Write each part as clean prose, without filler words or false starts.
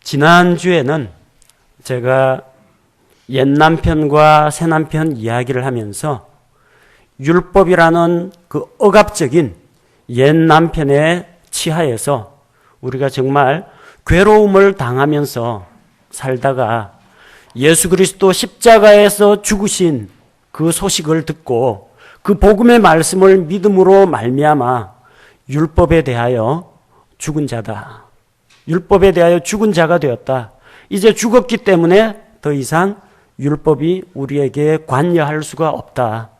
지난주에는 제가 옛 남편과 새 남편 이야기를 하면서 율법이라는 그 억압적인 옛 남편의 치하에서 우리가 정말 괴로움을 당하면서 살다가 예수 그리스도 십자가에서 죽으신 그 소식을 듣고 그 복음의 말씀을 믿음으로 말미암아 율법에 대하여 죽은 자다. 율법에 대하여 죽은 자가 되었다. 이제 죽었기 때문에 더 이상 율법이 우리에게 관여할 수가 없다.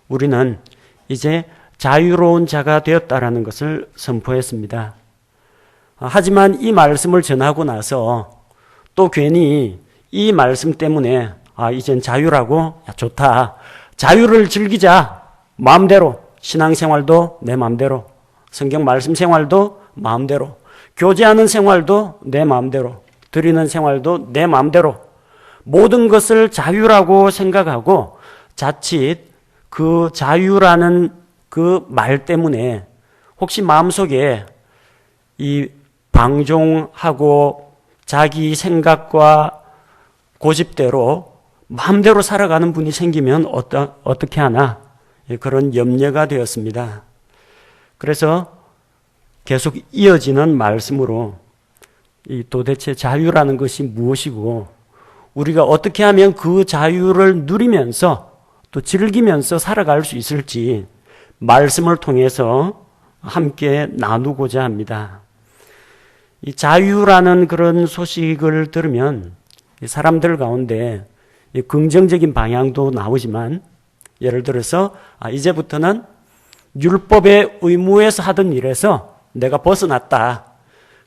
우리는 이제 자유로운 자가 되었다라는 것을 선포했습니다. 하지만 이 말씀을 전하고 나서 또 괜히 이 말씀 때문에 이젠 자유라고? 좋다. 자유를 즐기자. 마음대로. 신앙생활도 내 마음대로. 성경 말씀 생활도 마음대로. 교제하는 생활도 내 마음대로. 드리는 생활도 내 마음대로. 모든 것을 자유라고 생각하고 자칫 그 자유라는 그 말 때문에 혹시 마음속에 이 방종하고 자기 생각과 고집대로 마음대로 살아가는 분이 생기면 어떻게 하나 그런 염려가 되었습니다. 그래서 계속 이어지는 말씀으로 이 도대체 자유라는 것이 무엇이고 우리가 어떻게 하면 그 자유를 누리면서 또 즐기면서 살아갈 수 있을지 말씀을 통해서 함께 나누고자 합니다. 이 자유라는 그런 소식을 들으면 사람들 가운데 긍정적인 방향도 나오지만 예를 들어서 이제부터는 율법의 의무에서 하던 일에서 내가 벗어났다.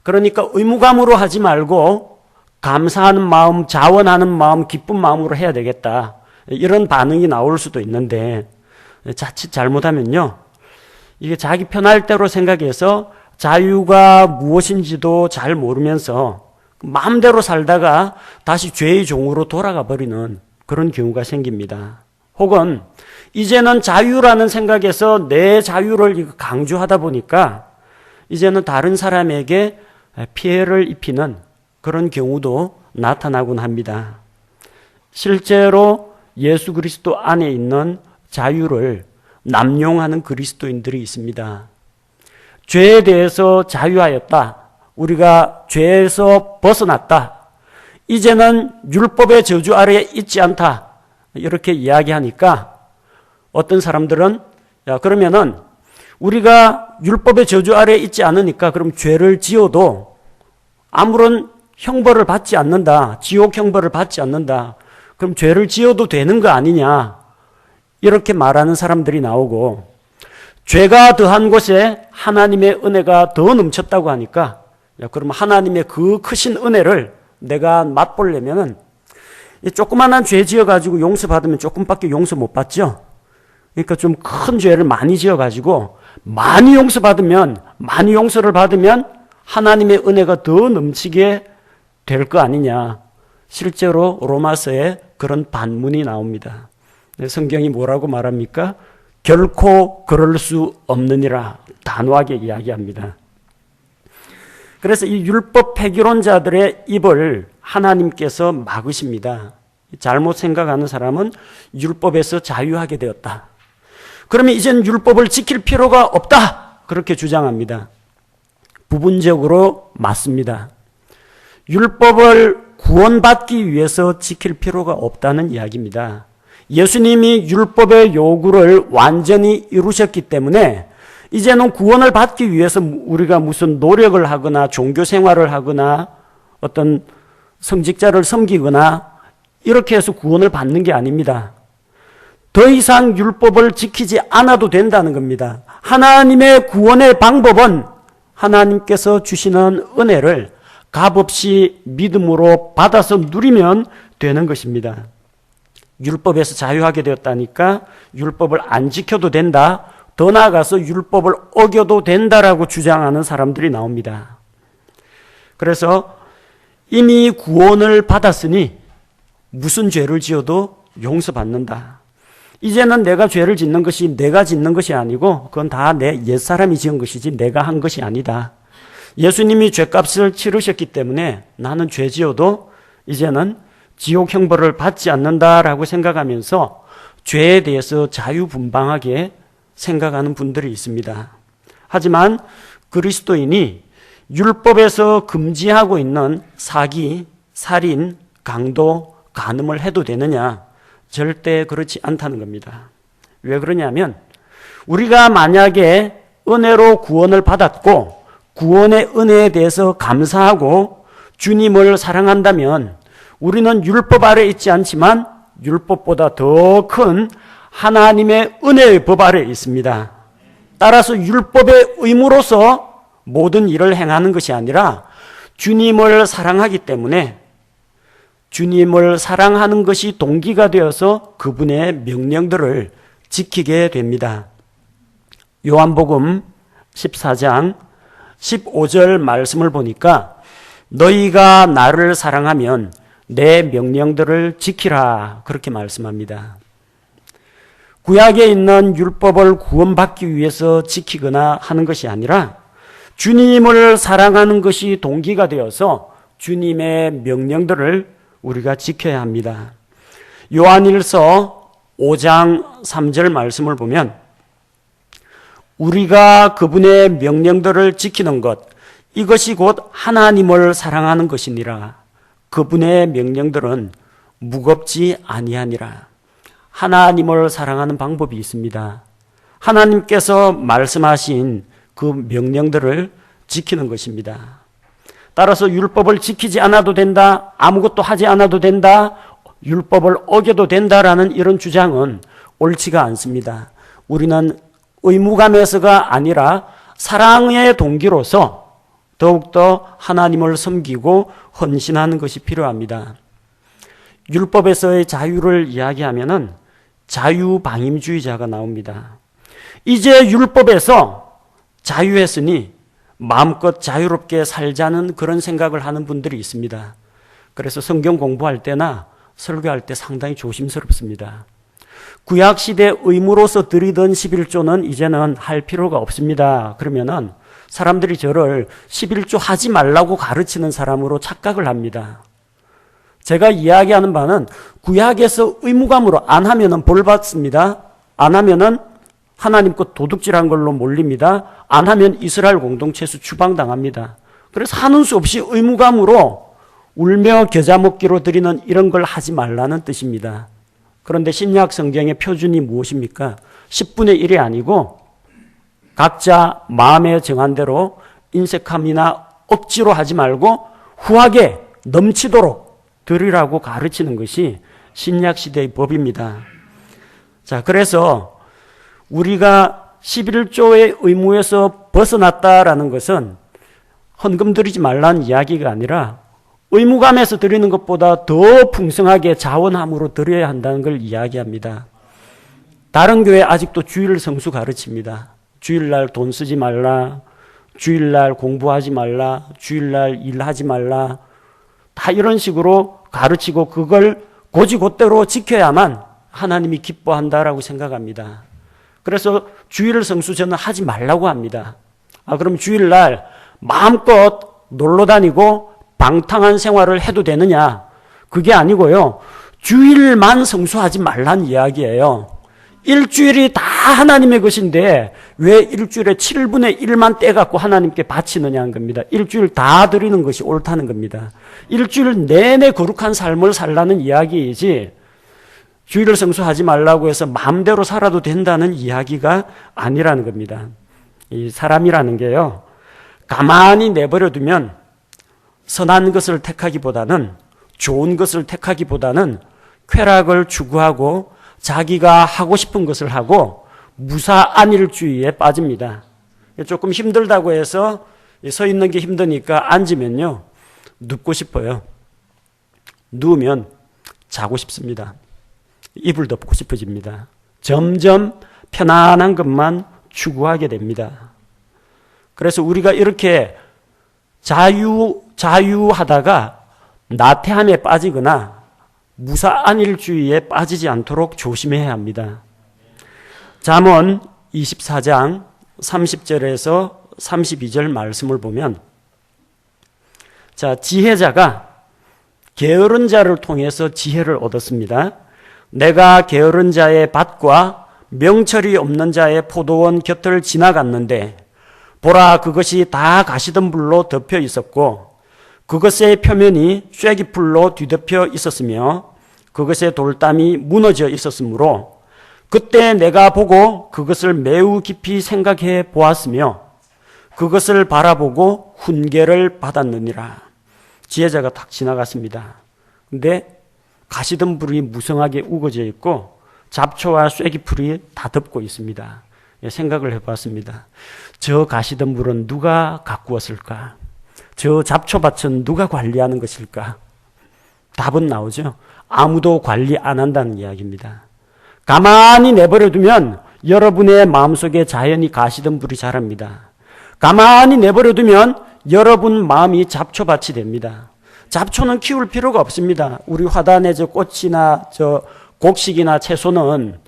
그러니까 의무감으로 하지 말고 감사하는 마음, 자원하는 마음, 기쁜 마음으로 해야 되겠다. 이런 반응이 나올 수도 있는데 자칫 잘못하면요. 이게 자기 편할 대로 생각해서 자유가 무엇인지도 잘 모르면서 마음대로 살다가 다시 죄의 종으로 돌아가 버리는 그런 경우가 생깁니다. 혹은 이제는 자유라는 생각에서 내 자유를 강조하다 보니까 이제는 다른 사람에게 피해를 입히는 그런 경우도 나타나곤 합니다. 실제로 예수 그리스도 안에 있는 자유를 남용하는 그리스도인들이 있습니다. 죄에 대해서 자유하였다. 우리가 죄에서 벗어났다. 이제는 율법의 저주 아래에 있지 않다. 이렇게 이야기하니까 어떤 사람들은 그러면은 우리가 율법의 저주 아래에 있지 않으니까 그럼 죄를 지어도 아무런 형벌을 받지 않는다. 지옥 형벌을 받지 않는다. 그럼 죄를 지어도 되는 거 아니냐. 이렇게 말하는 사람들이 나오고 죄가 더한 곳에 하나님의 은혜가 더 넘쳤다고 하니까 그럼 하나님의 그 크신 은혜를 내가 맛보려면은 조그만한 죄 지어가지고 용서받으면 조금밖에 용서 못 받죠. 그러니까 좀 큰 죄를 많이 지어가지고 많이 많이 용서를 받으면 하나님의 은혜가 더 넘치게 될 거 아니냐. 실제로 로마서에 그런 반문이 나옵니다. 성경이 뭐라고 말합니까? 결코 그럴 수 없느니라 단호하게 이야기합니다. 그래서 이 율법 폐기론자들의 입을 하나님께서 막으십니다. 잘못 생각하는 사람은 율법에서 자유하게 되었다. 그러면 이제는 율법을 지킬 필요가 없다. 그렇게 주장합니다. 부분적으로 맞습니다. 율법을 구원받기 위해서 지킬 필요가 없다는 이야기입니다. 예수님이 율법의 요구를 완전히 이루셨기 때문에 이제는 구원을 받기 위해서 우리가 무슨 노력을 하거나 종교 생활을 하거나 어떤 성직자를 섬기거나 이렇게 해서 구원을 받는 게 아닙니다. 더 이상 율법을 지키지 않아도 된다는 겁니다. 하나님의 구원의 방법은 하나님께서 주시는 은혜를 값없이 믿음으로 받아서 누리면 되는 것입니다. 율법에서 자유하게 되었다니까 율법을 안 지켜도 된다. 더 나아가서 율법을 어겨도 된다라고 주장하는 사람들이 나옵니다. 그래서 이미 구원을 받았으니 무슨 죄를 지어도 용서받는다. 이제는 내가 죄를 짓는 것이 내가 짓는 것이 아니고 그건 다 내 옛사람이 지은 것이지 내가 한 것이 아니다. 예수님이 죄값을 치르셨기 때문에 나는 죄 지어도 이제는 지옥 형벌을 받지 않는다라고 생각하면서 죄에 대해서 자유분방하게 생각하는 분들이 있습니다. 하지만 그리스도인이 율법에서 금지하고 있는 사기, 살인, 강도, 간음을 해도 되느냐? 절대 그렇지 않다는 겁니다. 왜 그러냐면 우리가 만약에 은혜로 구원을 받았고 구원의 은혜에 대해서 감사하고 주님을 사랑한다면 우리는 율법 아래 있지 않지만 율법보다 더 큰 하나님의 은혜의 법 아래 있습니다. 따라서 율법의 의무로서 모든 일을 행하는 것이 아니라 주님을 사랑하기 때문에 주님을 사랑하는 것이 동기가 되어서 그분의 명령들을 지키게 됩니다. 요한복음 14장 15절 말씀을 보니까 너희가 나를 사랑하면 내 명령들을 지키라 그렇게 말씀합니다. 구약에 있는 율법을 구원받기 위해서 지키거나 하는 것이 아니라 주님을 사랑하는 것이 동기가 되어서 주님의 명령들을 우리가 지켜야 합니다. 요한일서 5장 3절 말씀을 보면 우리가 그분의 명령들을 지키는 것 이것이 곧 하나님을 사랑하는 것이니라. 그분의 명령들은 무겁지 아니하니라. 하나님을 사랑하는 방법이 있습니다. 하나님께서 말씀하신 그 명령들을 지키는 것입니다. 따라서 율법을 지키지 않아도 된다, 아무것도 하지 않아도 된다, 율법을 어겨도 된다라는 이런 주장은 옳지가 않습니다. 우리는 의무감에서가 아니라 사랑의 동기로서 더욱더 하나님을 섬기고 헌신하는 것이 필요합니다. 율법에서의 자유를 이야기하면은 자유방임주의자가 나옵니다. 이제 율법에서 자유했으니 마음껏 자유롭게 살자는 그런 생각을 하는 분들이 있습니다. 그래서 성경 공부할 때나 설교할 때 상당히 조심스럽습니다. 구약시대 의무로서 드리던 11조는 이제는 할 필요가 없습니다. 그러면은 사람들이 저를 11조 하지 말라고 가르치는 사람으로 착각을 합니다. 제가 이야기하는 바는 구약에서 의무감으로 안 하면은 벌 받습니다. 안 하면은 하나님 것 도둑질한 걸로 몰립니다. 안 하면 이스라엘 공동체에서 추방당합니다. 그래서 하는 수 없이 의무감으로 울며 겨자 먹기로 드리는 이런 걸 하지 말라는 뜻입니다. 그런데 신약 성경의 표준이 무엇입니까? 10분의 1이 아니고 각자 마음에 정한 대로 인색함이나 억지로 하지 말고 후하게 넘치도록 드리라고 가르치는 것이 신약 시대의 법입니다. 자, 그래서 우리가 11조의 의무에서 벗어났다라는 것은 헌금 드리지 말라는 이야기가 아니라 의무감에서 드리는 것보다 더 풍성하게 자원함으로 드려야 한다는 걸 이야기합니다. 다른 교회 아직도 주일 성수 가르칩니다. 주일날 돈 쓰지 말라, 주일날 공부하지 말라, 주일날 일하지 말라, 다 이런 식으로 가르치고 그걸 곧이곧대로 지켜야만 하나님이 기뻐한다라고 생각합니다. 그래서 주일 성수 저는 하지 말라고 합니다. 그럼 주일날 마음껏 놀러 다니고 방탕한 생활을 해도 되느냐? 그게 아니고요. 주일만 성수하지 말란 이야기예요. 일주일이 다 하나님의 것인데 왜 일주일에 7분의 1만 떼갖고 하나님께 바치느냐는 겁니다. 일주일 다 드리는 것이 옳다는 겁니다. 일주일 내내 거룩한 삶을 살라는 이야기이지 주일을 성수하지 말라고 해서 마음대로 살아도 된다는 이야기가 아니라는 겁니다. 이 사람이라는 게요. 가만히 내버려두면 선한 것을 택하기보다는 좋은 것을 택하기보다는 쾌락을 추구하고 자기가 하고 싶은 것을 하고 무사안일주의에 빠집니다. 조금 힘들다고 해서 서 있는 게 힘드니까 앉으면요. 눕고 싶어요. 누우면 자고 싶습니다. 이불 덮고 싶어집니다. 점점 편안한 것만 추구하게 됩니다. 그래서 우리가 이렇게 자유하다가 나태함에 빠지거나 무사안일주의에 빠지지 않도록 조심해야 합니다. 잠언 24장 30절에서 32절 말씀을 보면 자, 지혜자가 게으른 자를 통해서 지혜를 얻었습니다. 내가 게으른 자의 밭과 명철이 없는 자의 포도원 곁을 지나갔는데 보라, 그것이 다 가시덤불로 덮여 있었고 그것의 표면이 쇠기풀로 뒤덮여 있었으며 그것의 돌담이 무너져 있었으므로 그때 내가 보고 그것을 매우 깊이 생각해 보았으며 그것을 바라보고 훈계를 받았느니라. 지혜자가 딱 지나갔습니다. 근데 가시덤불이 무성하게 우거져 있고 잡초와 쇠기풀이 다 덮고 있습니다. 생각을 해봤습니다. 저 가시덤불은 누가 가꾸었을까? 저 잡초밭은 누가 관리하는 것일까? 답은 나오죠. 아무도 관리 안 한다는 이야기입니다. 가만히 내버려두면 여러분의 마음속에 자연히 가시덤불이 자랍니다. 가만히 내버려두면 여러분 마음이 잡초밭이 됩니다. 잡초는 키울 필요가 없습니다. 우리 화단에 저 꽃이나 저 곡식이나 채소는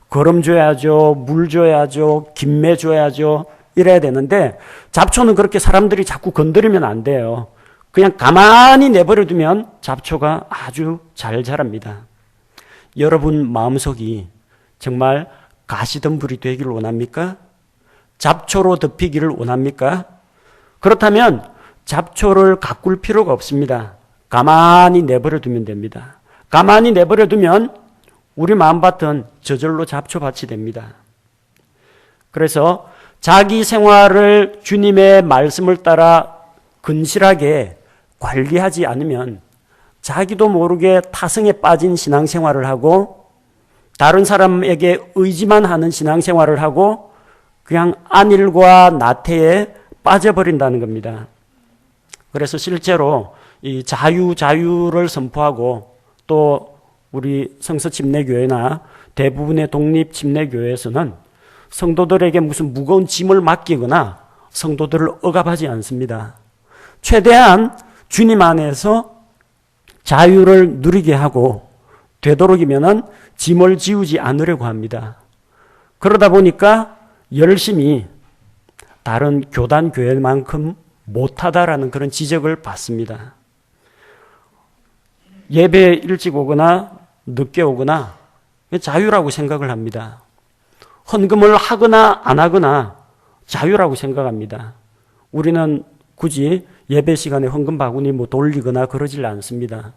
거름 줘야죠, 물 줘야죠, 김매 줘야죠, 이래야 되는데 잡초는 그렇게 사람들이 자꾸 건드리면 안 돼요. 그냥 가만히 내버려두면 잡초가 아주 잘 자랍니다. 여러분 마음속이 정말 가시덤불이 되기를 원합니까? 잡초로 덮이기를 원합니까? 그렇다면 잡초를 가꿀 필요가 없습니다. 가만히 내버려두면 됩니다. 가만히 내버려두면 우리 마음밭은 저절로 잡초밭이 됩니다. 그래서 자기 생활을 주님의 말씀을 따라 근실하게 관리하지 않으면 자기도 모르게 타성에 빠진 신앙생활을 하고 다른 사람에게 의지만 하는 신앙생활을 하고 그냥 안일과 나태에 빠져버린다는 겁니다. 그래서 실제로 이 자유를 선포하고 또 우리 성서침례교회나 대부분의 독립침례교회에서는 성도들에게 무슨 무거운 짐을 맡기거나 성도들을 억압하지 않습니다. 최대한 주님 안에서 자유를 누리게 하고 되도록이면은 짐을 지우지 않으려고 합니다. 그러다 보니까 열심히 다른 교단 교회만큼 못하다라는 그런 지적을 받습니다. 예배 일찍 오거나 늦게 오거나 자유라고 생각을 합니다. 헌금을 하거나 안 하거나 자유라고 생각합니다. 우리는 굳이 예배 시간에 헌금 바구니 돌리거나 그러질 않습니다.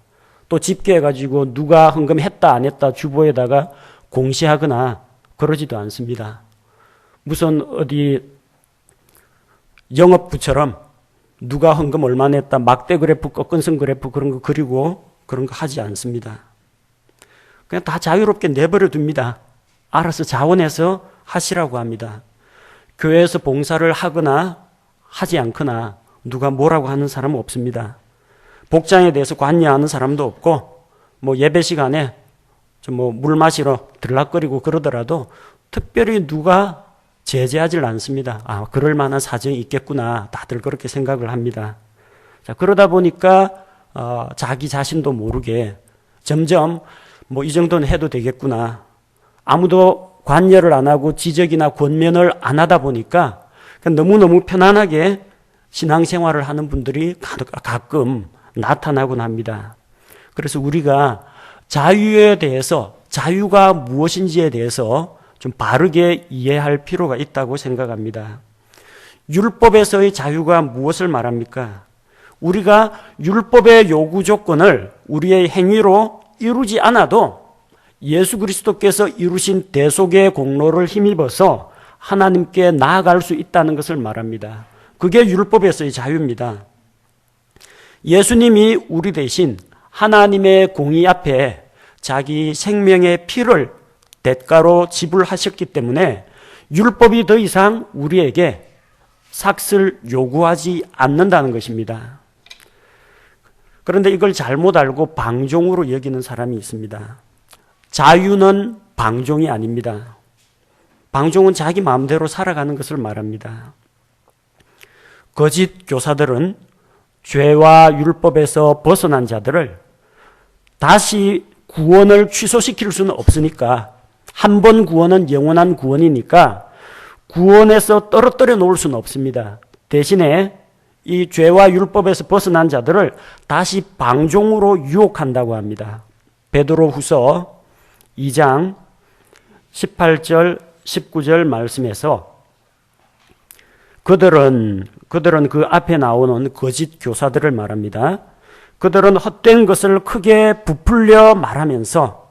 또 집계해가지고 누가 헌금했다 안 했다 주보에다가 공시하거나 그러지도 않습니다. 무슨 어디 영업부처럼 누가 헌금 얼마나 했다 막대 그래프 꺾은선 그래프 그런 거 그리고 그런 거 하지 않습니다. 그냥 다 자유롭게 내버려 둡니다. 알아서 자원해서 하시라고 합니다. 교회에서 봉사를 하거나 하지 않거나 누가 뭐라고 하는 사람은 없습니다. 복장에 대해서 관여하는 사람도 없고 예배 시간에 물 마시러 들락거리고 그러더라도 특별히 누가 제재하지 않습니다. 그럴 만한 사정이 있겠구나. 다들 그렇게 생각을 합니다. 자, 그러다 보니까 자기 자신도 모르게 점점 이 정도는 해도 되겠구나. 아무도 관여를 안 하고 지적이나 권면을 안 하다 보니까 너무너무 편안하게 신앙생활을 하는 분들이 가끔 나타나곤 합니다. 그래서 우리가 자유에 대해서 자유가 무엇인지에 대해서 좀 바르게 이해할 필요가 있다고 생각합니다. 율법에서의 자유가 무엇을 말합니까? 우리가 율법의 요구 조건을 우리의 행위로 이루지 않아도 예수 그리스도께서 이루신 대속의 공로를 힘입어서 하나님께 나아갈 수 있다는 것을 말합니다. 그게 율법에서의 자유입니다. 예수님이 우리 대신 하나님의 공의 앞에 자기 생명의 피를 대가로 지불하셨기 때문에 율법이 더 이상 우리에게 삭슬 요구하지 않는다는 것입니다. 그런데 이걸 잘못 알고 방종으로 여기는 사람이 있습니다. 자유는 방종이 아닙니다. 방종은 자기 마음대로 살아가는 것을 말합니다. 거짓 교사들은 죄와 율법에서 벗어난 자들을 다시 구원을 취소시킬 수는 없으니까, 한 번 구원은 영원한 구원이니까 구원에서 떨어뜨려 놓을 수는 없습니다. 대신에 이 죄와 율법에서 벗어난 자들을 다시 방종으로 유혹한다고 합니다. 베드로후서 2장 18절 19절 말씀에서 그들은 그 앞에 나오는 거짓 교사들을 말합니다. 그들은 헛된 것을 크게 부풀려 말하면서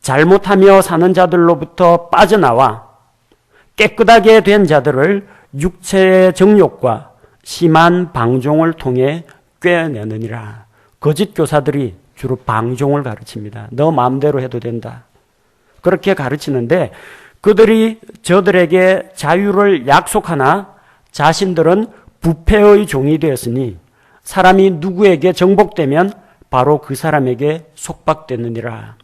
잘못하며 사는 자들로부터 빠져나와 깨끗하게 된 자들을 육체의 정욕과 심한 방종을 통해 꿰내느니라. 거짓 교사들이 주로 방종을 가르칩니다. 너 마음대로 해도 된다. 그렇게 가르치는데 그들이 저들에게 자유를 약속하나 자신들은 부패의 종이 되었으니 사람이 누구에게 정복되면 바로 그 사람에게 속박되느니라.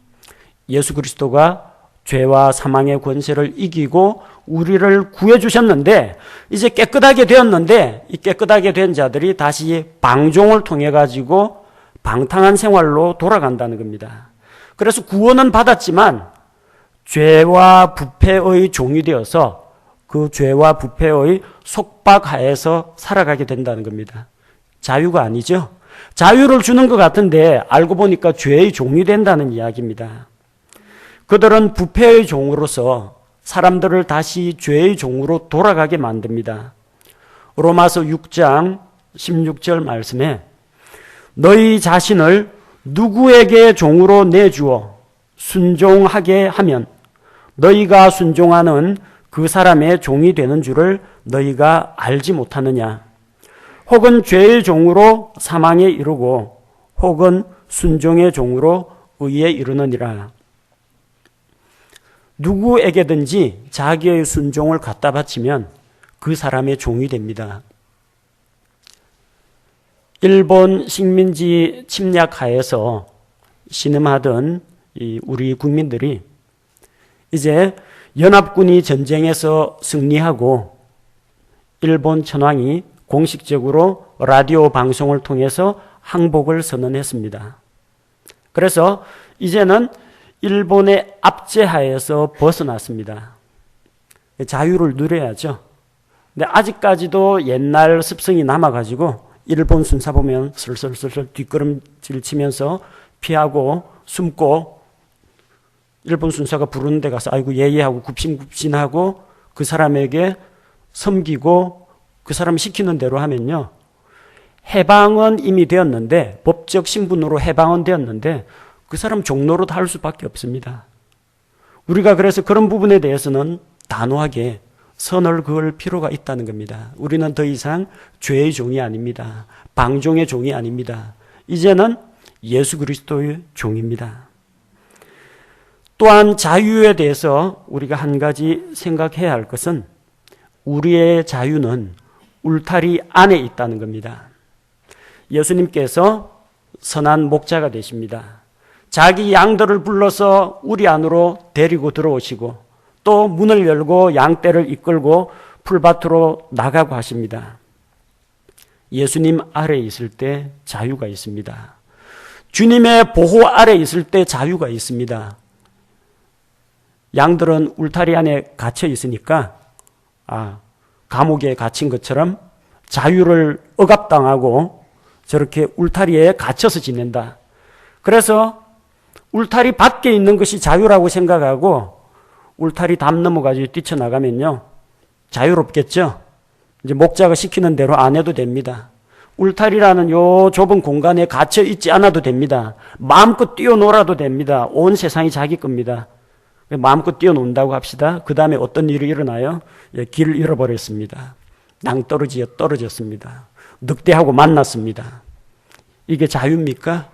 예수 그리스도가 죄와 사망의 권세를 이기고 우리를 구해주셨는데 이제 깨끗하게 되었는데 이 깨끗하게 된 자들이 다시 방종을 통해 가지고 방탕한 생활로 돌아간다는 겁니다. 그래서 구원은 받았지만 죄와 부패의 종이 되어서 그 죄와 부패의 속박하에서 살아가게 된다는 겁니다. 자유가 아니죠. 자유를 주는 것 같은데 알고 보니까 죄의 종이 된다는 이야기입니다. 그들은 부패의 종으로서 사람들을 다시 죄의 종으로 돌아가게 만듭니다. 로마서 6장 16절 말씀에 너희 자신을 누구에게 종으로 내주어 순종하게 하면 너희가 순종하는 그 사람의 종이 되는 줄을 너희가 알지 못하느냐. 혹은 죄의 종으로 사망에 이르고 혹은 순종의 종으로 의에 이르느니라. 누구에게든지 자기의 순종을 갖다 바치면 그 사람의 종이 됩니다. 일본 식민지 침략하에서 신음하던 우리 국민들이 이제 연합군이 전쟁에서 승리하고 일본 천황이 공식적으로 라디오 방송을 통해서 항복을 선언했습니다. 그래서 이제는 일본의 압제하에서 벗어났습니다. 자유를 누려야죠. 근데 아직까지도 옛날 습성이 남아가지고 일본 순사 보면 슬슬슬슬 뒷걸음질 치면서 피하고 숨고 일본 순사가 부르는 데 가서 아이고 예예하고 굽신굽신하고 그 사람에게 섬기고 그 사람 시키는 대로 하면요. 해방은 이미 되었는데 법적 신분으로 해방은 되었는데 그 사람 종노릇 할 수밖에 없습니다. 우리가 그래서 그런 부분에 대해서는 단호하게 선을 그을 필요가 있다는 겁니다. 우리는 더 이상 죄의 종이 아닙니다. 방종의 종이 아닙니다. 이제는 예수 그리스도의 종입니다. 또한 자유에 대해서 우리가 한 가지 생각해야 할 것은 우리의 자유는 울타리 안에 있다는 겁니다. 예수님께서 선한 목자가 되십니다. 자기 양들을 불러서 우리 안으로 데리고 들어오시고 또 문을 열고 양떼를 이끌고 풀밭으로 나가고 하십니다. 예수님 아래 있을 때 자유가 있습니다. 주님의 보호 아래 있을 때 자유가 있습니다. 양들은 울타리 안에 갇혀 있으니까 감옥에 갇힌 것처럼 자유를 억압당하고 저렇게 울타리에 갇혀서 지낸다. 그래서 울타리 밖에 있는 것이 자유라고 생각하고 울타리 담 넘어가지고 뛰쳐나가면요. 자유롭겠죠? 이제 목자가 시키는 대로 안 해도 됩니다. 울타리라는 요 좁은 공간에 갇혀 있지 않아도 됩니다. 마음껏 뛰어놀아도 됩니다. 온 세상이 자기 겁니다. 마음껏 뛰어논다고 합시다. 그 다음에 어떤 일이 일어나요? 길을 잃어버렸습니다. 낭떠러지에 떨어졌습니다. 늑대하고 만났습니다. 이게 자유입니까?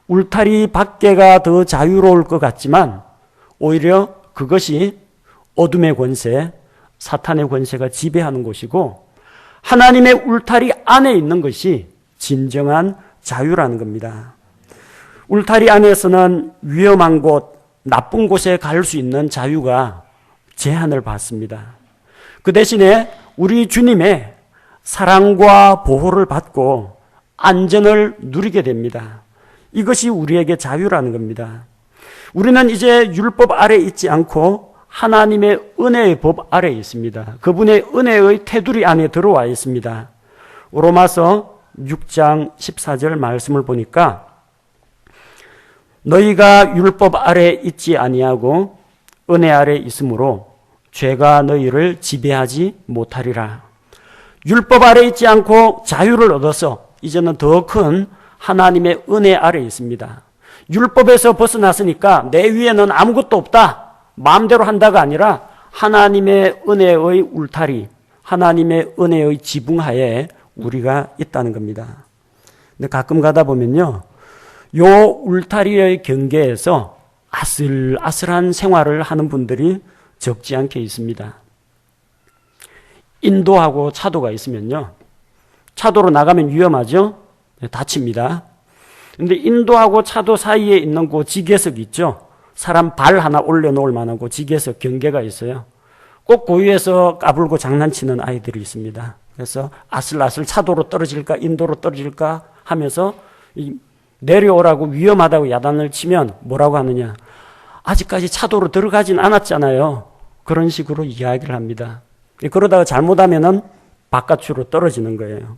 울타리 밖에가 더 자유로울 것 같지만 오히려 그것이 어둠의 권세, 사탄의 권세가 지배하는 곳이고 하나님의 울타리 안에 있는 것이 진정한 자유라는 겁니다. 울타리 안에서는 위험한 곳, 나쁜 곳에 갈 수 있는 자유가 제한을 받습니다. 그 대신에 우리 주님의 사랑과 보호를 받고 안전을 누리게 됩니다. 이것이 우리에게 자유라는 겁니다. 우리는 이제 율법 아래 있지 않고 하나님의 은혜의 법 아래 있습니다. 그분의 은혜의 테두리 안에 들어와 있습니다. 로마서 6장 14절 말씀을 보니까 너희가 율법 아래 있지 아니하고 은혜 아래 있으므로 죄가 너희를 지배하지 못하리라. 율법 아래 있지 않고 자유를 얻어서 이제는 더 큰 하나님의 은혜 아래 있습니다. 율법에서 벗어났으니까 내 위에는 아무것도 없다, 마음대로 한다가 아니라 하나님의 은혜의 울타리, 하나님의 은혜의 지붕하에 우리가 있다는 겁니다. 근데 가끔 가다 보면요, 요 울타리의 경계에서 아슬아슬한 생활을 하는 분들이 적지 않게 있습니다. 인도하고 차도가 있으면요, 차도로 나가면 위험하죠? 다칩니다. 근데 인도하고 차도 사이에 있는 그 지게석 있죠? 사람 발 하나 올려놓을 만한 그 지게석 경계가 있어요. 꼭 그 위에서 까불고 장난치는 아이들이 있습니다. 그래서 아슬아슬 차도로 떨어질까 인도로 떨어질까 하면서 내려오라고 위험하다고 야단을 치면 뭐라고 하느냐, 아직까지 차도로 들어가진 않았잖아요. 그런 식으로 이야기를 합니다. 그러다가 잘못하면은 바깥으로 떨어지는 거예요.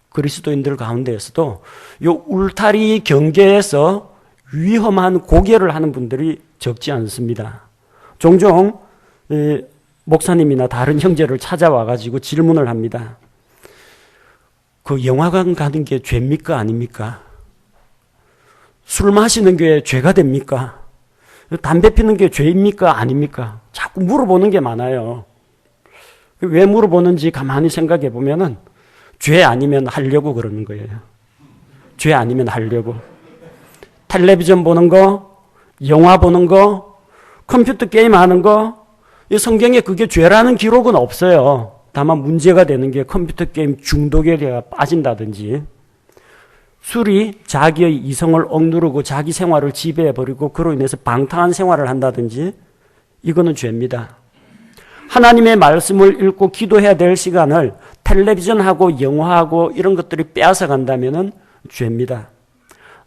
그리스도인들 가운데에서도 요 울타리 경계에서 위험한 고개를 하는 분들이 적지 않습니다. 종종 목사님이나 다른 형제를 찾아와 가지고 질문을 합니다. 그 영화관 가는 게 죄입니까 아닙니까? 술 마시는 게 죄가 됩니까? 담배 피는 게 죄입니까 아닙니까? 자꾸 물어보는 게 많아요. 왜 물어보는지 가만히 생각해 보면은 죄 아니면 하려고 그러는 거예요. 죄 아니면 하려고. 텔레비전 보는 거, 영화 보는 거, 컴퓨터 게임 하는 거, 이 성경에 그게 죄라는 기록은 없어요. 다만 문제가 되는 게 컴퓨터 게임 중독에 빠진다든지, 술이 자기의 이성을 억누르고 자기 생활을 지배해버리고 그로 인해서 방탕한 생활을 한다든지, 이거는 죄입니다. 하나님의 말씀을 읽고 기도해야 될 시간을 텔레비전하고 영화하고 이런 것들이 빼앗아 간다면 죄입니다.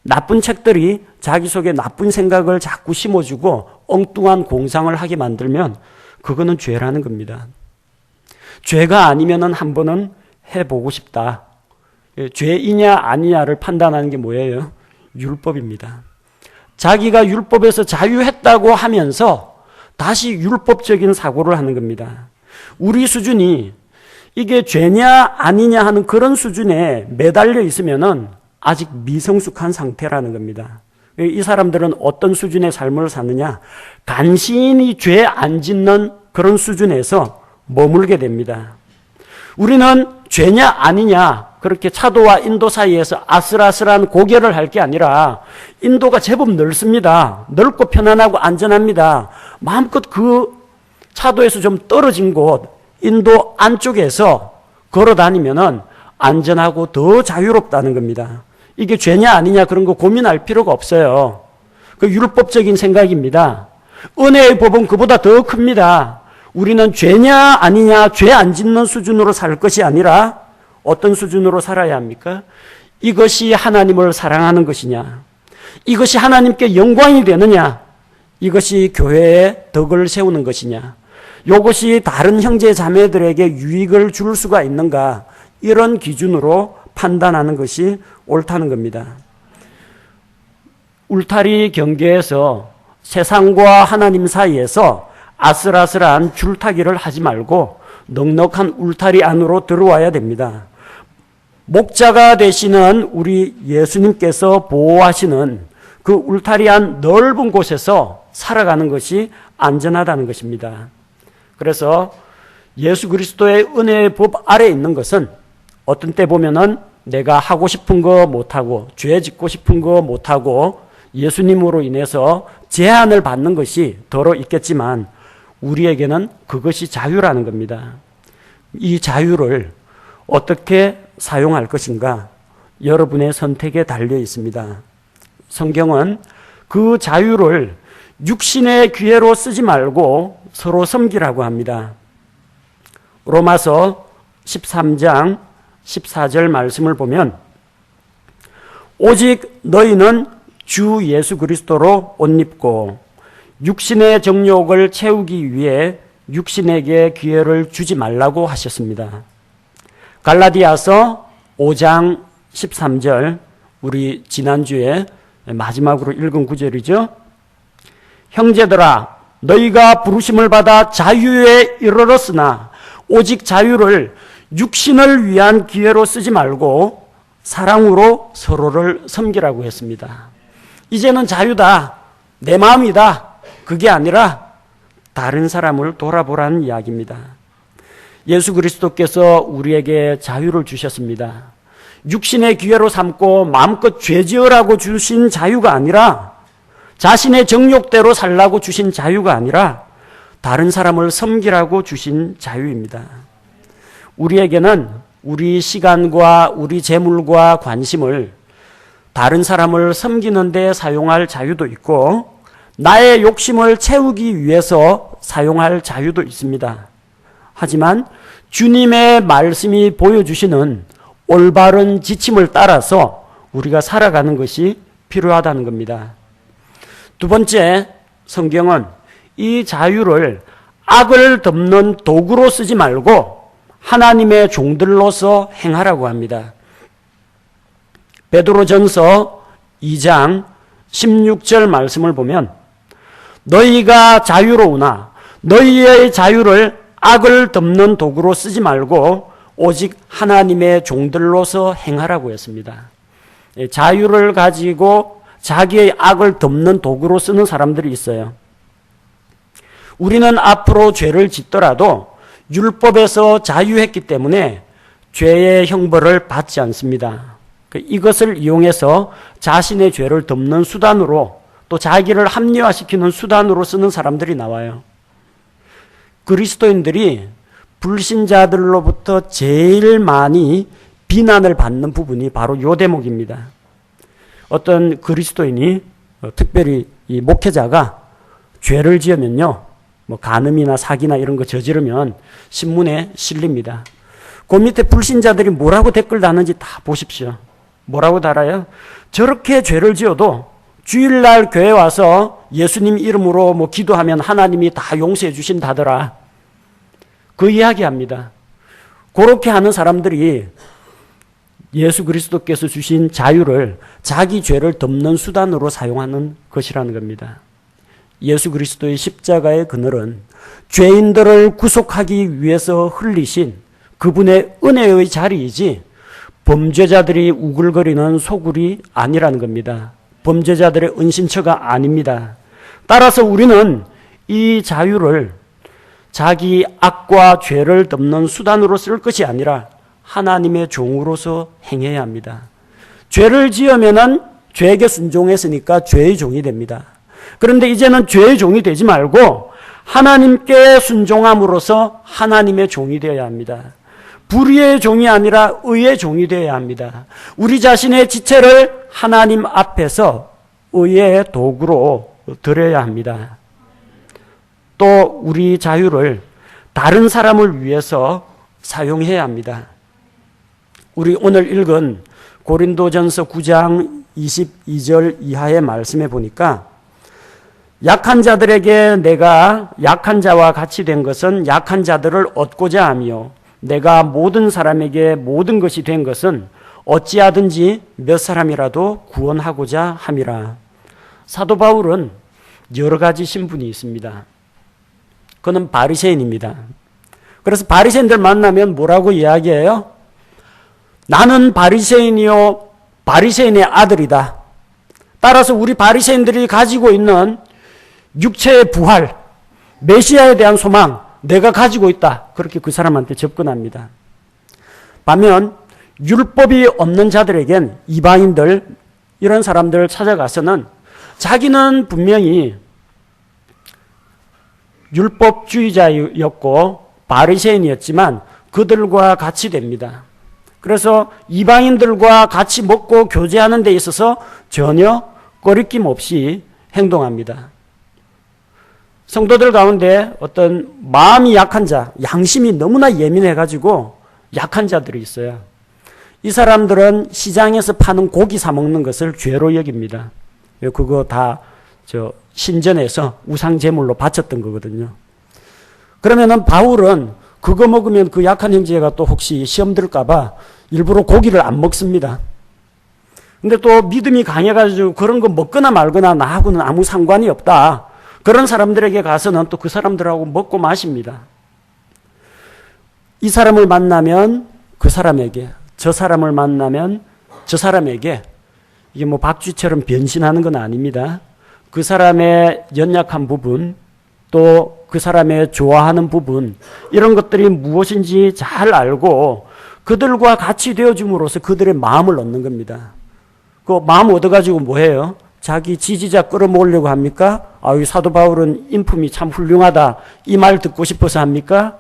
나쁜 책들이 자기 속에 나쁜 생각을 자꾸 심어주고 엉뚱한 공상을 하게 만들면 그거는 죄라는 겁니다. 죄가 아니면 한 번은 해보고 싶다. 죄이냐 아니냐를 판단하는 게 뭐예요? 율법입니다. 자기가 율법에서 자유했다고 하면서 다시 율법적인 사고를 하는 겁니다. 우리 수준이 이게 죄냐 아니냐 하는 그런 수준에 매달려 있으면은 아직 미성숙한 상태라는 겁니다. 이 사람들은 어떤 수준의 삶을 사느냐? 간신히 죄 안 짓는 그런 수준에서 머물게 됩니다. 우리는 죄냐 아니냐 그렇게 차도와 인도 사이에서 아슬아슬한 고개를 할 게 아니라 인도가 제법 넓습니다. 넓고 편안하고 안전합니다. 마음껏 그 차도에서 좀 떨어진 곳 인도 안쪽에서 걸어 다니면은 안전하고 더 자유롭다는 겁니다. 이게 죄냐 아니냐 그런 거 고민할 필요가 없어요. 그 율법적인 생각입니다. 은혜의 법은 그보다 더 큽니다. 우리는 죄냐 아니냐 죄 안 짓는 수준으로 살 것이 아니라 어떤 수준으로 살아야 합니까? 이것이 하나님을 사랑하는 것이냐? 이것이 하나님께 영광이 되느냐? 이것이 교회에 덕을 세우는 것이냐? 이것이 다른 형제 자매들에게 유익을 줄 수가 있는가? 이런 기준으로 판단하는 것이 옳다는 겁니다. 울타리 경계에서 세상과 하나님 사이에서 아슬아슬한 줄타기를 하지 말고 넉넉한 울타리 안으로 들어와야 됩니다. 목자가 되시는 우리 예수님께서 보호하시는 그 울타리 안 넓은 곳에서 살아가는 것이 안전하다는 것입니다. 그래서 예수 그리스도의 은혜의 법 아래에 있는 것은 어떤 때 보면은 내가 하고 싶은 거 못하고 죄 짓고 싶은 거 못하고 예수님으로 인해서 제한을 받는 것이 더러 있겠지만 우리에게는 그것이 자유라는 겁니다. 이 자유를 어떻게 사용할 것인가 여러분의 선택에 달려 있습니다. 성경은 그 자유를 육신의 기회로 쓰지 말고 서로 섬기라고 합니다. 로마서 13장 14절 말씀을 보면 오직 너희는 주 예수 그리스도로 옷 입고 육신의 정욕을 채우기 위해 육신에게 기회를 주지 말라고 하셨습니다. 갈라디아서 5장 13절, 우리 지난주에 마지막으로 읽은 구절이죠. 형제들아, 너희가 부르심을 받아 자유에 이르렀으나 오직 자유를 육신을 위한 기회로 쓰지 말고 사랑으로 서로를 섬기라고 했습니다. 이제는 자유다, 내 마음이다, 그게 아니라 다른 사람을 돌아보라는 이야기입니다. 예수 그리스도께서 우리에게 자유를 주셨습니다. 육신의 기회로 삼고 마음껏 죄지으라고 주신 자유가 아니라, 자신의 정욕대로 살라고 주신 자유가 아니라 다른 사람을 섬기라고 주신 자유입니다. 우리에게는 우리 시간과 우리 재물과 관심을 다른 사람을 섬기는 데 사용할 자유도 있고, 나의 욕심을 채우기 위해서 사용할 자유도 있습니다. 하지만 주님의 말씀이 보여주시는 올바른 지침을 따라서 우리가 살아가는 것이 필요하다는 겁니다. 두 번째, 성경은 이 자유를 악을 덮는 도구로 쓰지 말고 하나님의 종들로서 행하라고 합니다. 베드로전서 2장 16절 말씀을 보면 너희가 자유로우나 너희의 자유를 악을 덮는 도구로 쓰지 말고 오직 하나님의 종들로서 행하라고 했습니다. 자유를 가지고 자기의 악을 덮는 도구로 쓰는 사람들이 있어요. 우리는 앞으로 죄를 짓더라도 율법에서 자유했기 때문에 죄의 형벌을 받지 않습니다. 이것을 이용해서 자신의 죄를 덮는 수단으로, 또 자기를 합리화시키는 수단으로 쓰는 사람들이 나와요. 그리스도인들이 불신자들로부터 제일 많이 비난을 받는 부분이 바로 이 대목입니다. 어떤 그리스도인이, 특별히 이 목회자가 죄를 지으면요, 뭐 간음이나 사기나 이런 거 저지르면 신문에 실립니다. 그 밑에 불신자들이 뭐라고 댓글 다는지 다 보십시오. 뭐라고 달아요? 저렇게 죄를 지어도 주일날 교회 와서 예수님 이름으로 뭐 기도하면 하나님이 다 용서해 주신다더라. 그 이야기합니다. 그렇게 하는 사람들이 예수 그리스도께서 주신 자유를 자기 죄를 덮는 수단으로 사용하는 것이라는 겁니다. 예수 그리스도의 십자가의 그늘은 죄인들을 구속하기 위해서 흘리신 그분의 은혜의 자리이지 범죄자들이 우글거리는 소굴이 아니라는 겁니다. 범죄자들의 은신처가 아닙니다. 따라서 우리는 이 자유를 자기 악과 죄를 덮는 수단으로 쓸 것이 아니라 하나님의 종으로서 행해야 합니다. 죄를 지으면은 죄에게 순종했으니까 죄의 종이 됩니다. 그런데 이제는 죄의 종이 되지 말고 하나님께 순종함으로써 하나님의 종이 되어야 합니다. 불의의 종이 아니라 의의 종이 되어야 합니다. 우리 자신의 지체를 하나님 앞에서 의의 도구로 드려야 합니다. 또 우리 자유를 다른 사람을 위해서 사용해야 합니다. 우리 오늘 읽은 고린도전서 9장 22절 이하의 말씀에 보니까 약한 자들에게 내가 약한 자와 같이 된 것은 약한 자들을 얻고자 하며 내가 모든 사람에게 모든 것이 된 것은 어찌하든지 몇 사람이라도 구원하고자 함이라. 사도 바울은 여러 가지 신분이 있습니다. 그는 바리새인입니다. 그래서 바리새인들 만나면 뭐라고 이야기해요? 나는 바리새인이요 바리새인의 아들이다. 따라서 우리 바리새인들이 가지고 있는 육체의 부활, 메시아에 대한 소망 내가 가지고 있다. 그렇게 그 사람한테 접근합니다. 반면 율법이 없는 자들에겐, 이방인들 이런 사람들을 찾아가서는 자기는 분명히 율법주의자였고 바리새인이었지만 그들과 같이 됩니다. 그래서 이방인들과 같이 먹고 교제하는 데 있어서 전혀 꺼리낌 없이 행동합니다. 성도들 가운데 어떤 마음이 약한 자, 양심이 너무나 예민해가지고 약한 자들이 있어요. 이 사람들은 시장에서 파는 고기 사 먹는 것을 죄로 여깁니다. 그거 다 신전에서 우상 제물로 바쳤던 거거든요. 그러면은 바울은 그거 먹으면 그 약한 형제가 또 혹시 시험 들까봐 일부러 고기를 안 먹습니다. 근데 또 믿음이 강해가지고 그런 거 먹거나 말거나 나하고는 아무 상관이 없다. 그런 사람들에게 가서는 또 그 사람들하고 먹고 마십니다. 이 사람을 만나면 그 사람에게, 저 사람을 만나면 저 사람에게, 이게 뭐 박쥐처럼 변신하는 건 아닙니다. 그 사람의 연약한 부분, 또 그 사람의 좋아하는 부분, 이런 것들이 무엇인지 잘 알고 그들과 같이 되어줌으로써 그들의 마음을 얻는 겁니다. 그 마음 얻어가지고 뭐해요? 자기 지지자 끌어모으려고 합니까? 이 사도 바울은 인품이 참 훌륭하다, 이 말 듣고 싶어서 합니까?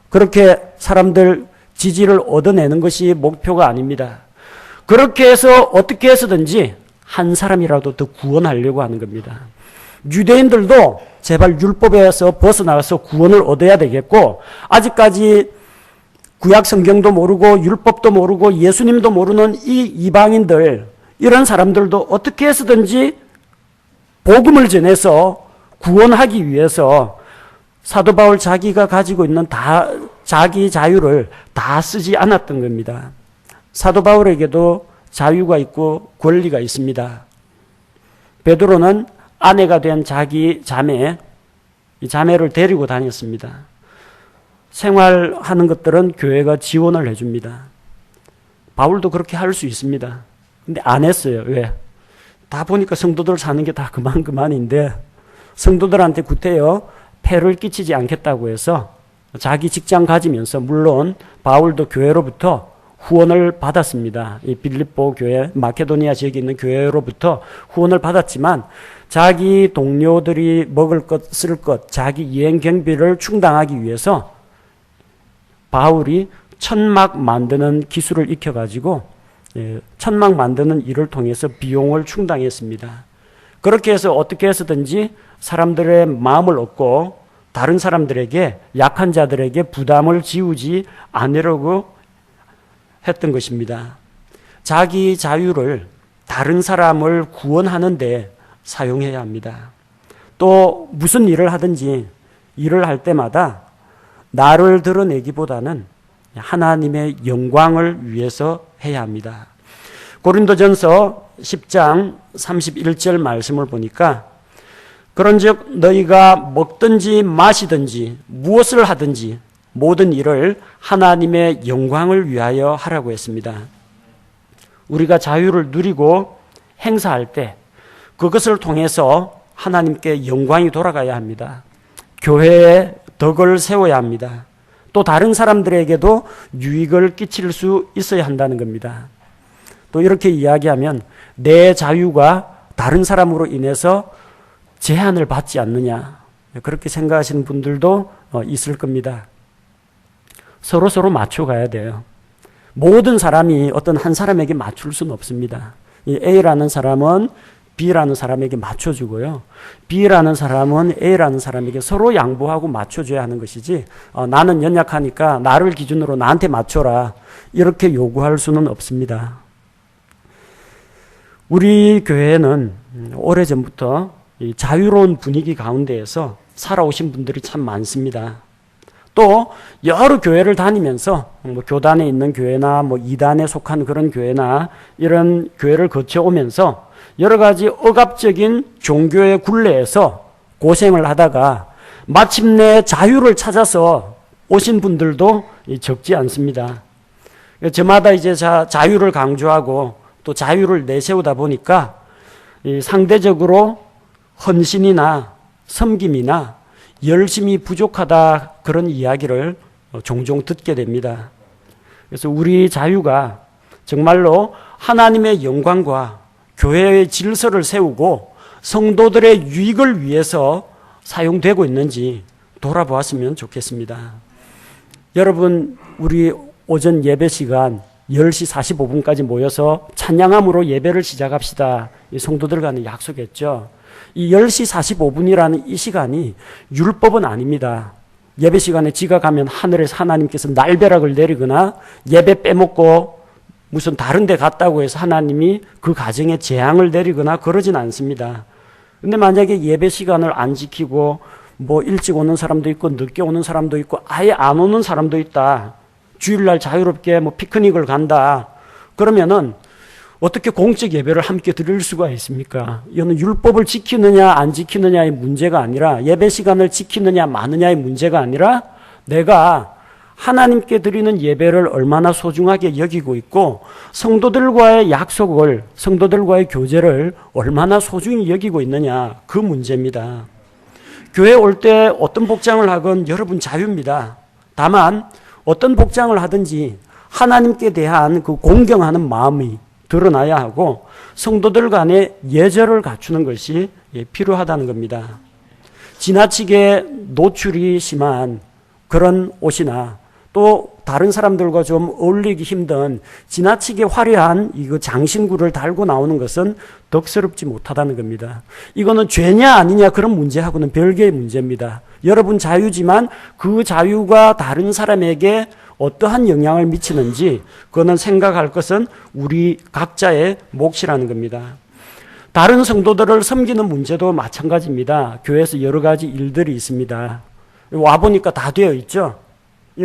그렇게 사람들 지지를 얻어내는 것이 목표가 아닙니다. 그렇게 해서 어떻게 해서든지 한 사람이라도 더 구원하려고 하는 겁니다. 유대인들도 제발 율법에서 벗어나가서 구원을 얻어야 되겠고, 아직까지 구약 성경도 모르고 율법도 모르고 예수님도 모르는 이 이방인들, 이런 사람들도 어떻게 해서든지 복음을 전해서 구원하기 위해서 사도 바울 자기가 가지고 있는 자기 자유를 다 쓰지 않았던 겁니다. 사도 바울에게도 자유가 있고 권리가 있습니다. 베드로는 아내가 된 자기 자매, 이 자매를 데리고 다녔습니다. 생활하는 것들은 교회가 지원을 해줍니다. 바울도 그렇게 할 수 있습니다. 근데 안 했어요. 왜? 다 보니까 성도들 사는 게 다 그만인데 성도들한테 구태여 폐를 끼치지 않겠다고 해서 자기 직장 가지면서, 물론 바울도 교회로부터 후원을 받았습니다. 이 빌립보 교회, 마케도니아 지역에 있는 교회로부터 후원을 받았지만 자기 동료들이 먹을 것, 쓸 것, 자기 여행 경비를 충당하기 위해서 바울이 천막 만드는 기술을 익혀가지고 천막 만드는 일을 통해서 비용을 충당했습니다. 그렇게 해서 어떻게 해서든지 사람들의 마음을 얻고 다른 사람들에게, 약한 자들에게 부담을 지우지 않으려고 했던 것입니다. 자기 자유를 다른 사람을 구원하는 데 사용해야 합니다. 또 무슨 일을 하든지 일을 할 때마다 나를 드러내기보다는 하나님의 영광을 위해서 해야 합니다. 고린도전서 10장 31절 말씀을 보니까, 그런즉 너희가 먹든지 마시든지 무엇을 하든지 모든 일을 하나님의 영광을 위하여 하라고 했습니다. 우리가 자유를 누리고 행사할 때 그것을 통해서 하나님께 영광이 돌아가야 합니다. 교회에 덕을 세워야 합니다. 또 다른 사람들에게도 유익을 끼칠 수 있어야 한다는 겁니다. 또 이렇게 이야기하면 내 자유가 다른 사람으로 인해서 제한을 받지 않느냐, 그렇게 생각하시는 분들도 있을 겁니다. 서로 맞춰가야 돼요. 모든 사람이 어떤 한 사람에게 맞출 수는 없습니다. 이 A라는 사람은 B라는 사람에게 맞춰주고요, B라는 사람은 A라는 사람에게 서로 양보하고 맞춰줘야 하는 것이지, 나는 연약하니까 나를 기준으로 나한테 맞춰라, 이렇게 요구할 수는 없습니다. 우리 교회는 오래전부터 이 자유로운 분위기 가운데에서 살아오신 분들이 참 많습니다. 또 여러 교회를 다니면서 교단에 있는 교회나 이단에 속한 그런 교회나 이런 교회를 거쳐오면서 여러 가지 억압적인 종교의 굴레에서 고생을 하다가 마침내 자유를 찾아서 오신 분들도 적지 않습니다. 저마다 이제 자유를 강조하고 또 자유를 내세우다 보니까 상대적으로 헌신이나 섬김이나 열심히 부족하다, 그런 이야기를 종종 듣게 됩니다. 그래서 우리 자유가 정말로 하나님의 영광과 교회의 질서를 세우고 성도들의 유익을 위해서 사용되고 있는지 돌아보았으면 좋겠습니다. 여러분, 우리 오전 예배 시간 10시 45분까지 모여서 찬양함으로 예배를 시작합시다, 이 성도들 간에 약속했죠. 이 10시 45분이라는 이 시간이 율법은 아닙니다. 예배 시간에 지각하면 하늘에서 하나님께서 날벼락을 내리거나 예배 빼먹고 무슨 다른 데 갔다고 해서 하나님이 그 가정에 재앙을 내리거나 그러진 않습니다. 근데 만약에 예배 시간을 안 지키고 뭐 일찍 오는 사람도 있고 늦게 오는 사람도 있고 아예 안 오는 사람도 있다. 주일날 자유롭게 뭐 피크닉을 간다. 그러면은 어떻게 공적 예배를 함께 드릴 수가 있습니까? 이거는 율법을 지키느냐 안 지키느냐의 문제가 아니라 예배 시간을 지키느냐 마느냐의 문제가 아니라 내가 하나님께 드리는 예배를 얼마나 소중하게 여기고 있고 성도들과의 약속을 성도들과의 교제를 얼마나 소중히 여기고 있느냐 그 문제입니다. 교회 올 때 어떤 복장을 하건 여러분 자유입니다. 다만 어떤 복장을 하든지 하나님께 대한 그 공경하는 마음이 드러나야 하고 성도들 간의 예절을 갖추는 것이 필요하다는 겁니다. 지나치게 노출이 심한 그런 옷이나 또 다른 사람들과 좀 어울리기 힘든 지나치게 화려한 이거 장신구를 달고 나오는 것은 덕스럽지 못하다는 겁니다. 이거는 죄냐 아니냐 그런 문제하고는 별개의 문제입니다. 여러분 자유지만 그 자유가 다른 사람에게 어떠한 영향을 미치는지 그거는 생각할 것은 우리 각자의 몫이라는 겁니다. 다른 성도들을 섬기는 문제도 마찬가지입니다. 교회에서 여러 가지 일들이 있습니다. 와보니까 다 되어 있죠. 이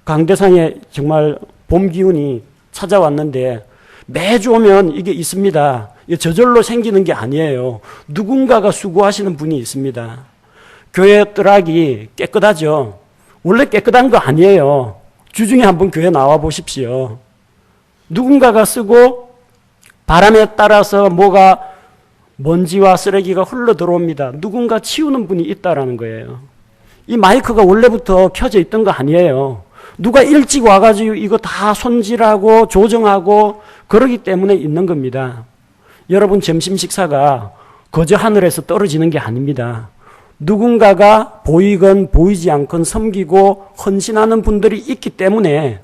강대상에 정말 봄 기운이 찾아왔는데 매주 오면 이게 있습니다. 저절로 생기는 게 아니에요. 누군가가 수고하시는 분이 있습니다. 교회 뜰락이 깨끗하죠. 원래 깨끗한 거 아니에요. 주중에 한번 교회 나와 보십시오. 누군가가 쓰고 바람에 따라서 뭐가 먼지와 쓰레기가 흘러 들어옵니다. 누군가 치우는 분이 있다라는 거예요. 이 마이크가 원래부터 켜져 있던 거 아니에요. 누가 일찍 와가지고 이거 다 손질하고 조정하고 그러기 때문에 있는 겁니다. 여러분 점심 식사가 거저 하늘에서 떨어지는 게 아닙니다. 누군가가 보이건 보이지 않건 섬기고 헌신하는 분들이 있기 때문에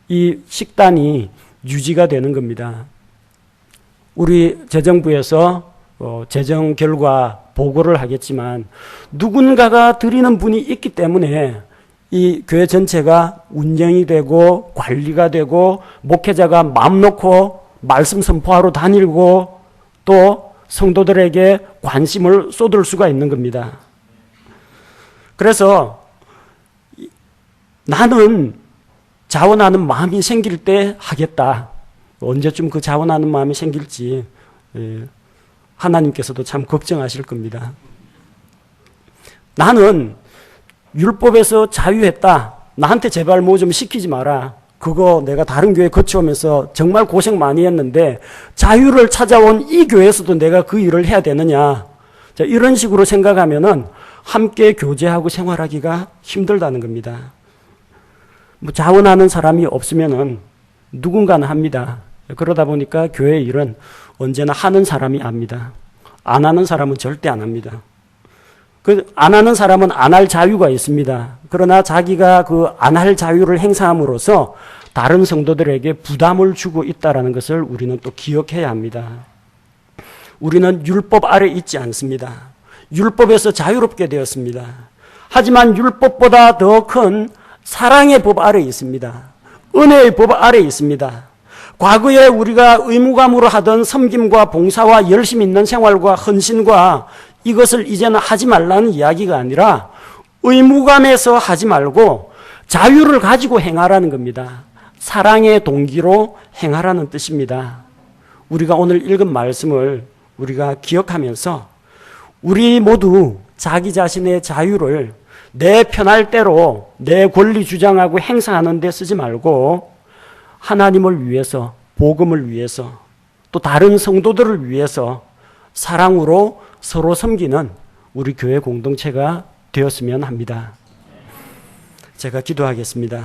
이 식단이 유지가 되는 겁니다. 우리 재정부에서 재정 결과 보고를 하겠지만 누군가가 드리는 분이 있기 때문에 이 교회 전체가 운영이 되고 관리가 되고 목회자가 마음 놓고 말씀 선포하러 다니고 또 성도들에게 관심을 쏟을 수가 있는 겁니다. 그래서 나는 자원하는 마음이 생길 때 하겠다. 언제쯤 그 자원하는 마음이 생길지 하나님께서도 참 걱정하실 겁니다. 나는 율법에서 자유했다. 나한테 제발 뭐 좀 시키지 마라. 그거 내가 다른 교회 거쳐오면서 정말 고생 많이 했는데 자유를 찾아온 이 교회에서도 내가 그 일을 해야 되느냐. 자, 이런 식으로 생각하면은 함께 교제하고 생활하기가 힘들다는 겁니다. 뭐 자원하는 사람이 없으면은 누군가는 합니다. 그러다 보니까 교회 일은 언제나 하는 사람이 합니다. 안 하는 사람은 절대 안 합니다. 안 하는 사람은 안 할 자유가 있습니다. 그러나 자기가 그 안 할 자유를 행사함으로써 다른 성도들에게 부담을 주고 있다는 것을 우리는 또 기억해야 합니다. 우리는 율법 아래 있지 않습니다. 율법에서 자유롭게 되었습니다. 하지만 율법보다 더 큰 사랑의 법 아래 있습니다. 은혜의 법 아래 있습니다. 과거에 우리가 의무감으로 하던 섬김과 봉사와 열심 있는 생활과 헌신과 이것을 이제는 하지 말라는 이야기가 아니라 의무감에서 하지 말고 자유를 가지고 행하라는 겁니다. 사랑의 동기로 행하라는 뜻입니다. 우리가 오늘 읽은 말씀을 우리가 기억하면서 우리 모두 자기 자신의 자유를 내 편할 대로 내 권리 주장하고 행사하는 데 쓰지 말고 하나님을 위해서, 복음을 위해서, 또 다른 성도들을 위해서 사랑으로 서로 섬기는 우리 교회 공동체가 되었으면 합니다. 제가 기도하겠습니다.